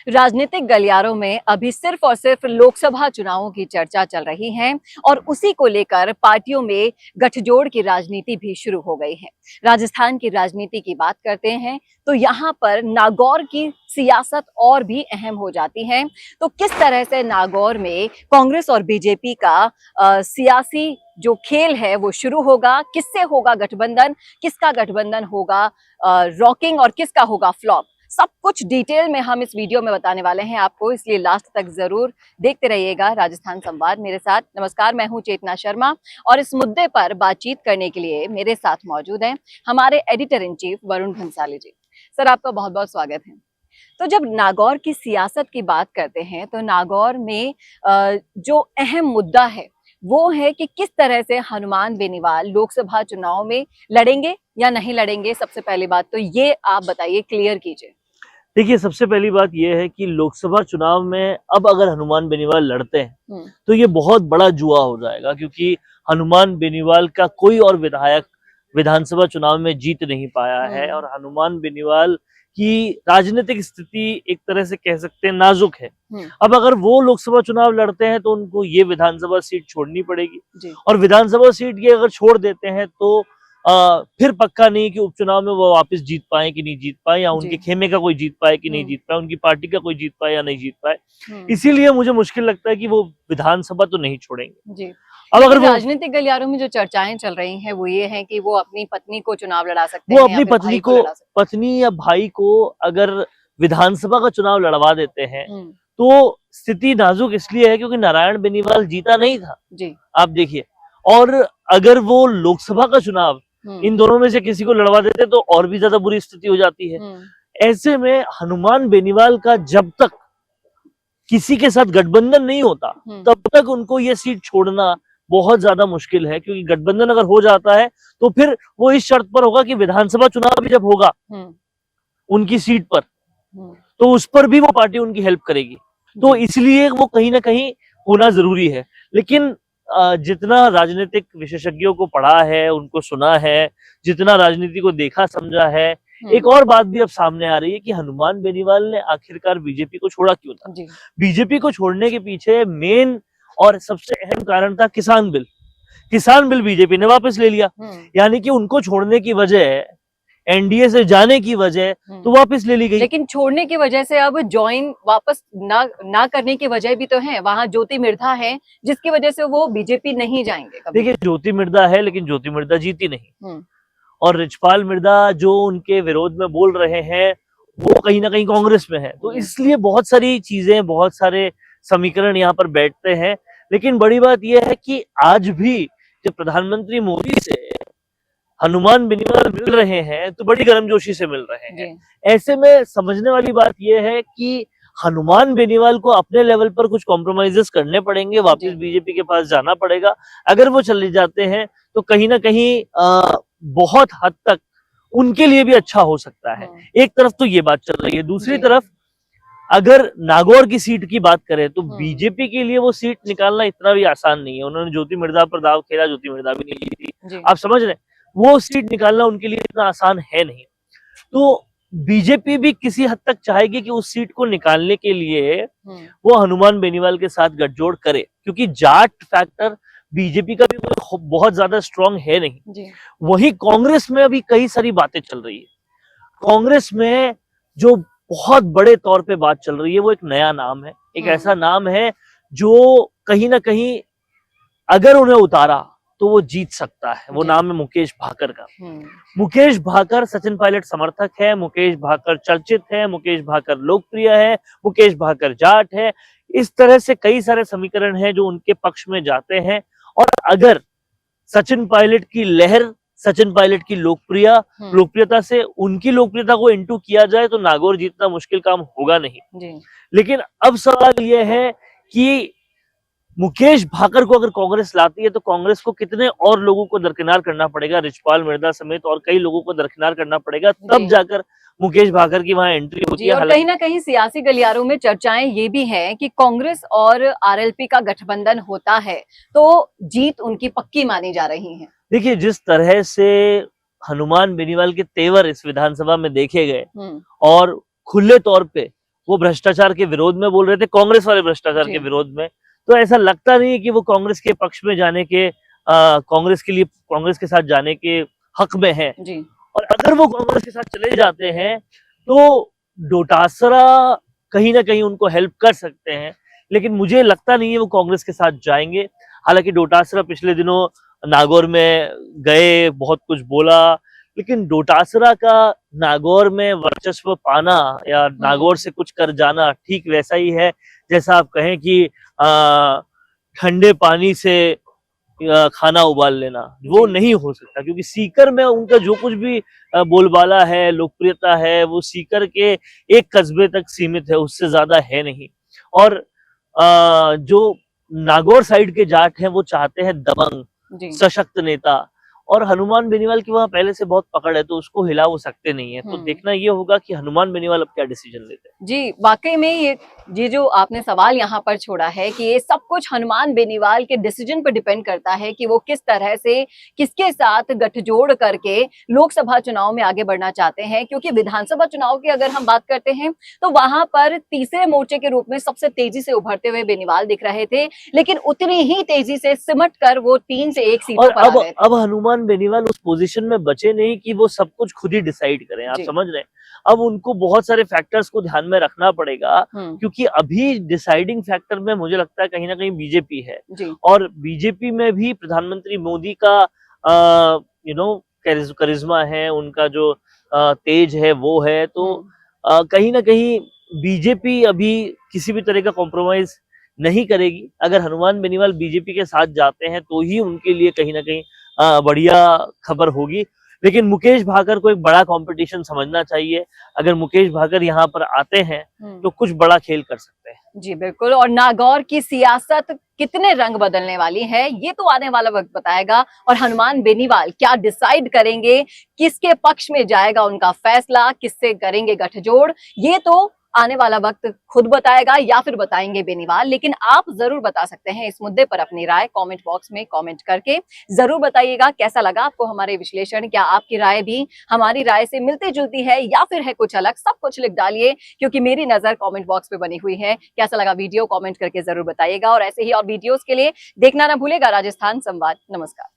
राजनीतिक गलियारों में अभी सिर्फ और सिर्फ लोकसभा चुनावों की चर्चा चल रही है और उसी को लेकर पार्टियों में गठजोड़ की राजनीति भी शुरू हो गई है। राजस्थान की राजनीति की बात करते हैं तो यहाँ पर नागौर की सियासत और भी अहम हो जाती है। तो किस तरह से नागौर में कांग्रेस और बीजेपी का सियासी जो खेल है वो शुरू होगा, किससे होगा गठबंधन, किसका गठबंधन होगा रॉकिंग और किसका होगा फ्लॉप, सब कुछ डिटेल में हम इस वीडियो में बताने वाले हैं आपको, इसलिए लास्ट तक जरूर देखते रहिएगा राजस्थान संवाद मेरे साथ। नमस्कार, मैं हूं चेतना शर्मा और इस मुद्दे पर बातचीत करने के लिए मेरे साथ मौजूद हैं हमारे editor in chief Varun Bhansali ji. Sir, आपका बहुत बहुत स्वागत है। तो जब नागौर की सियासत की बात करते हैं तो नागौर में जो अहम मुद्दा है वो है कि किस तरह से हनुमान बेनीवाल लोकसभा चुनाव में लड़ेंगे या नहीं लड़ेंगे। सबसे पहली बात तो ये आप बताइए, क्लियर कीजिए। देखिए, सबसे पहली बात यह है कि लोकसभा चुनाव में अब अगर हनुमान बेनीवाल लड़ते हैं तो ये बहुत बड़ा जुआ हो जाएगा, क्योंकि हनुमान बेनीवाल का कोई और विधायक विधानसभा चुनाव में जीत नहीं पाया है और हनुमान बेनीवाल की राजनीतिक स्थिति एक तरह से कह सकते हैं नाजुक है। अब अगर वो लोकसभा चुनाव लड़ते हैं तो उनको ये विधानसभा सीट छोड़नी पड़ेगी और विधानसभा सीट ये अगर छोड़ देते हैं तो फिर पक्का नहीं कि उपचुनाव में वो वापस जीत पाए कि नहीं जीत पाए, या उनके खेमे का कोई जीत पाए कि नहीं जीत पाए, उनकी पार्टी का कोई जीत पाए या नहीं जीत पाए। इसीलिए मुझे मुश्किल लगता है कि वो विधानसभा तो नहीं छोड़ेंगे। अब अगर राजनीतिक गलियारों में जो चर्चाएं चल रही हैं वो ये है कि वो अपनी पत्नी को चुनाव लड़ा सकते हैं, वो अपनी पत्नी या भाई को अगर विधानसभा का चुनाव लड़वा देते हैं तो स्थिति नाजुक इसलिए है क्योंकि नारायण बेनीवाल जीता नहीं था जी, आप देखिए। और अगर वो लोकसभा का चुनाव इन दोनों में से किसी को लड़वा देते तो और भी ज्यादा बुरी स्थिति हो जाती है। ऐसे में हनुमान बेनीवाल का जब तक किसी के साथ गठबंधन नहीं होता तब तक उनको ये सीट छोड़ना बहुत ज्यादा मुश्किल है, क्योंकि गठबंधन अगर हो जाता है तो फिर वो इस शर्त पर होगा कि विधानसभा चुनाव भी जब होगा उनकी सीट पर तो उस पर भी वो पार्टी उनकी हेल्प करेगी। तो इसलिए वो कहीं ना कहीं होना जरूरी है। लेकिन जितना राजनीतिक विशेषज्ञों को पढ़ा है, उनको सुना है, जितना राजनीति को देखा समझा है, एक और बात भी अब सामने आ रही है कि हनुमान बेनीवाल ने आखिरकार बीजेपी को छोड़ा क्यों था। बीजेपी को छोड़ने के पीछे मेन और सबसे अहम कारण था किसान बिल। किसान बिल बीजेपी ने वापस ले लिया, यानी कि उनको छोड़ने की वजह, एनडीए से जाने की वजह तो वापस ले ली गई। लेकिन छोड़ने की वजह से अब ज्वाइन वापस ना करने की वजह भी तो है। वहां ज्योति मिर्धा है जिसकी वजह से वो बीजेपी नहीं जाएंगे। देखिए, ज्योति मिर्धा है लेकिन ज्योति मिर्धा जीती नहीं और रिचपाल मिर्धा जो उनके विरोध में बोल रहे हैं वो कहीं ना कहीं कांग्रेस में है। तो इसलिए बहुत सारी चीजें, बहुत सारे समीकरण यहाँ पर बैठते हैं। लेकिन बड़ी बात यह है कि आज भी जब प्रधानमंत्री मोदी से हनुमान बेनीवाल मिल रहे हैं तो बड़ी गर्मजोशी से मिल रहे हैं। ऐसे में समझने वाली बात यह है कि हनुमान बेनीवाल को अपने लेवल पर कुछ कॉम्प्रोमाइजेस करने पड़ेंगे, वापस बीजेपी के पास जाना पड़ेगा। अगर वो चले जाते हैं तो कहीं ना कहीं बहुत हद तक उनके लिए भी अच्छा हो सकता है। एक तरफ तो ये बात चल रही है, दूसरी तरफ अगर नागौर की सीट की बात करें तो बीजेपी के लिए वो सीट निकालना इतना भी आसान नहीं है। उन्होंने ज्योति मिर्धा पर दाव खेला, ज्योति मिर्धा भी नहीं जीती, आप समझ रहे हैं। वो सीट निकालना उनके लिए इतना आसान है नहीं। तो बीजेपी भी किसी हद तक चाहेगी कि उस सीट को निकालने के लिए वो हनुमान बेनीवाल के साथ गठजोड़ करे, क्योंकि जाट फैक्टर बीजेपी का भी बहुत ज्यादा स्ट्रांग है नहीं। वही कांग्रेस में अभी कई सारी बातें चल रही है। कांग्रेस में जो बहुत बड़े तौर पे बात चल रही है वो एक नया नाम है, एक ऐसा नाम है जो कहीं ना कहीं अगर उन्हें उतारा तो वो जीत सकता है। वो नाम है मुकेश भाकर का। मुकेश भाकर सचिन पायलट समर्थक है, मुकेश भाकर चर्चित है, मुकेश भाकर लोकप्रिय है, मुकेश भाकर जाट है। इस तरह से कई सारे समीकरण हैं जो उनके पक्ष में जाते हैं। और अगर सचिन पायलट की लहर, सचिन पायलट की लोकप्रियता से उनकी लोकप्रियता को इंटू किया जाए तो नागौर जीतना मुश्किल काम होगा नहीं। लेकिन अब सवाल यह है कि मुकेश भाकर को अगर कांग्रेस लाती है तो कांग्रेस को कितने और लोगों को दरकिनार करना पड़ेगा, रिचपाल मिर्धा समेत और कई लोगों को दरकिनार करना पड़ेगा, तब जाकर मुकेश भाकर की वहां एंट्री होती है। और कहीं ना कहीं सियासी गलियारों में चर्चाएं ये भी हैं कि कांग्रेस और आरएलपी का गठबंधन होता है तो जीत उनकी पक्की मानी जा रही है। देखिए, जिस तरह से हनुमान बेनीवाल के तेवर इस विधानसभा में देखे गए और खुले तौर पे वो भ्रष्टाचार के विरोध में बोल रहे थे, कांग्रेस वाले भ्रष्टाचार जी। के विरोध में। तो ऐसा लगता नहीं है कि वो कांग्रेस के पक्ष में जाने के कांग्रेस के साथ जाने के हक में है। जी। और अगर वो कांग्रेस के साथ चले जाते हैं तो डोटासरा कहीं ना कहीं उनको हेल्प कर सकते हैं, लेकिन मुझे लगता नहीं है वो कांग्रेस के साथ जाएंगे। हालांकि डोटासरा पिछले दिनों नागौर में गए, बहुत कुछ बोला, लेकिन डोटासरा का नागौर में वर्चस्व पाना या नागौर से कुछ कर जाना ठीक वैसा ही है जैसा आप कहें कि ठंडे पानी से खाना उबाल लेना। वो नहीं हो सकता, क्योंकि सीकर में उनका जो कुछ भी बोलबाला है, लोकप्रियता है, वो सीकर के एक कस्बे तक सीमित है, उससे ज्यादा है नहीं। और जो नागौर साइड के जाट हैं वो चाहते हैं दबंग, सशक्त नेता, और हनुमान बेनीवाल की वहां पहले से बहुत पकड़ है, तो उसको हिला वो सकते नहीं है। तो देखना ये होगा कि हनुमान बेनीवाल अब क्या डिसीजन लेते हैं। जी, वाकई में ये जो आपने सवाल यहाँ पर छोड़ा है कि ये सब कुछ हनुमान बेनीवाल के डिसीजन पर डिपेंड करता है कि वो किस तरह से किसके साथ गठजोड़ करके लोकसभा चुनाव में आगे बढ़ना चाहते हैं। क्योंकि विधानसभा चुनाव की अगर हम बात करते हैं तो वहां पर तीसरे मोर्चे के रूप में सबसे तेजी से उभरते हुए बेनीवाल दिख रहे थे, लेकिन उतनी ही तेजी से सिमट कर वो 3 से 1 सीटों पर आ गए थे। अब हनुमान बेनीवाल उस पोजीशन में बचे नहीं कि वो सब कुछ खुद ही डिसाइड करें, आप समझ रहे हैं। अब उनको बहुत सारे फैक्टर्स को ध्यान में रखना पड़ेगा, क्योंकि अभी डिसाइडिंग फैक्टर में मुझे लगता है कहीं ना कहीं बीजेपी है। और बीजेपी में भी प्रधानमंत्री मोदी का करिश्मा है, उनका जो तेज है वो है। तो कहीं ना कहीं बीजेपी अभी किसी भी तरह का कॉम्प्रोमाइज नहीं करेगी। अगर हनुमान बेनीवाल बीजेपी के साथ जाते हैं तो ही उनके लिए कहीं ना कहीं बढ़िया खबर होगी। लेकिन मुकेश भाकर को एक बड़ा कंपटीशन समझना चाहिए। अगर मुकेश भाकर यहाँ पर आते हैं तो कुछ बड़ा खेल कर सकते हैं। जी बिल्कुल। और नागौर की सियासत कितने रंग बदलने वाली है ये तो आने वाला वक्त बताएगा। और हनुमान बेनीवाल क्या डिसाइड करेंगे, किसके पक्ष में जाएगा उनका फैसला, किससे करेंगे गठजोड़, ये तो आने वाला वक्त खुद बताएगा या फिर बताएंगे बेनीवाल। लेकिन आप जरूर बता सकते हैं इस मुद्दे पर अपनी राय कमेंट बॉक्स में कमेंट करके जरूर बताइएगा। कैसा लगा आपको हमारे विश्लेषण, क्या आपकी राय भी हमारी राय से मिलती जुलती है या फिर है कुछ अलग, सब कुछ लिख डालिए, क्योंकि मेरी नजर कमेंट बॉक्स पे बनी हुई है। कैसा लगा वीडियो कमेंट करके जरूर बताइएगा। और ऐसे ही और वीडियोस के लिए देखना ना भूलेगा राजस्थान संवाद। नमस्कार।